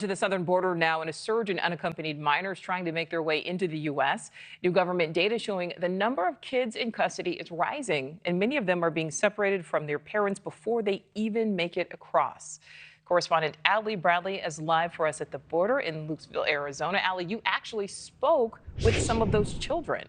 To the southern border now, and a surge in unaccompanied minors trying to make their way into the U.S. New government data showing the number of kids in custody is rising, and many of them are being separated from their parents before they even make it across. Correspondent Ali Bradley is live for us at the border in Lukesville, Arizona. Ali, you actually spoke with some of those children.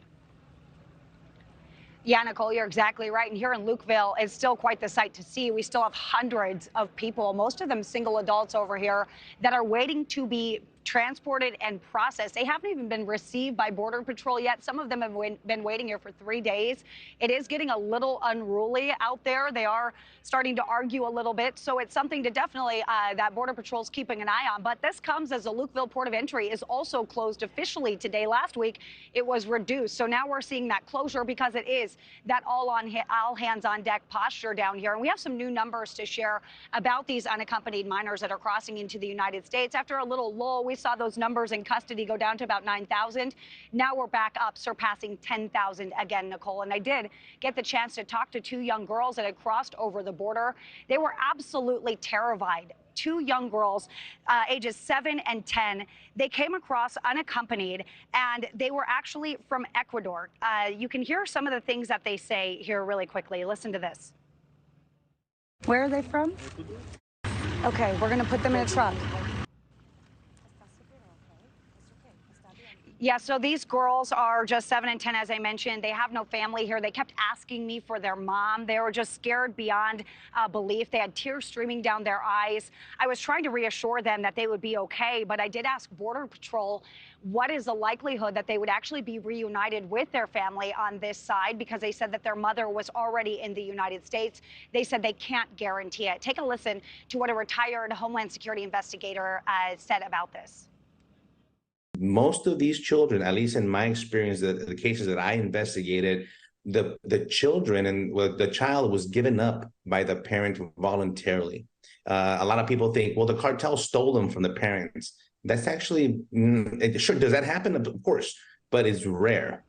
Yeah, Nichole, you're exactly right. And here in Lukeville, it's still quite the sight to see. We still have hundreds of people, most of them single adults over here, that are waiting to be transported and processed. They haven't even been received by Border Patrol yet. Some of them have been waiting here for 3 days. It is getting a little unruly out there. They are starting to argue a little bit. So it's something to definitely that Border Patrol's keeping an eye on. But this comes as the Lukeville Port of Entry is also closed officially today. Last week, it was reduced. So now we're seeing that closure because it is that all hands on deck posture down here. And we have some new numbers to share about these unaccompanied minors that are crossing into the United States. After a little lull, we saw those numbers in custody go down to about 9,000. Now we're back up, surpassing 10,000 again, Nichole. And I did get the chance to talk to two young girls that had crossed over the border. They were absolutely terrified. Two young girls, ages 7 and 10. They came across unaccompanied, and they were actually from Ecuador. You can hear some of the things that they say here really quickly. Listen to this. Where are they from? Okay, we're going to put them in a truck. Yeah, so these girls are just 7 and 10, as I mentioned. They have no family here. They kept asking me for their mom. They were just scared beyond belief. They had tears streaming down their eyes. I was trying to reassure them that they would be okay, but I did ask Border Patrol what is the likelihood that they would actually be reunited with their family on this side, because they said that their mother was already in the United States. They said they can't guarantee it. Take a listen to what a retired Homeland Security investigator said about this. Most of these children, at least in my experience, the cases that I investigated, the children and the child was given up by the parent voluntarily. A lot of people think, well, the cartel stole them from the parents. That's actually, sure, does that happen? Of course, but it's rare.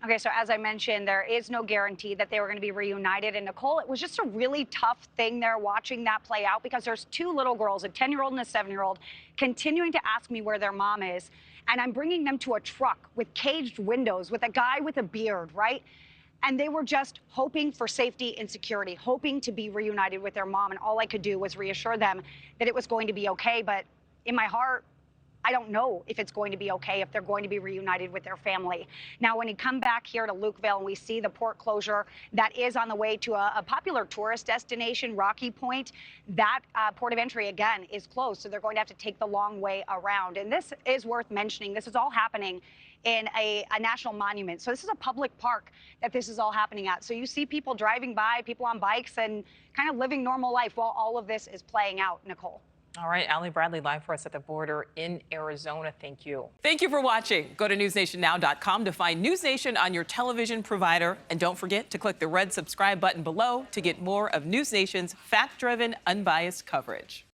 Okay, so as I mentioned, there is no guarantee that they were going to be reunited. And Nichole, it was just a really tough thing there watching that play out, because there's two little girls, a 10-year-old and a 7-year-old, continuing to ask me where their mom is. And I'm bringing them to a truck with caged windows with a guy with a beard, right? And they were just hoping for safety and security, hoping to be reunited with their mom. And all I could do was reassure them that it was going to be okay. But in my heart, I don't know if it's going to be okay, if they're going to be reunited with their family. Now, when you come back here to Lukeville and we see the port closure that is on the way to a popular tourist destination, Rocky Point, that port of entry, again, is closed. So they're going to have to take the long way around. And this is worth mentioning. This is all happening in a national monument. So this is a public park that this is all happening at. So you see people driving by, people on bikes, and kind of living normal life while all of this is playing out, Nichole. All right, Ali Bradley live for us at the border in Arizona. Thank you. Thank you for watching. Go to newsnationnow.com to find News Nation on your television provider. And don't forget to click the red subscribe button below to get more of News Nation's fact-driven, unbiased coverage.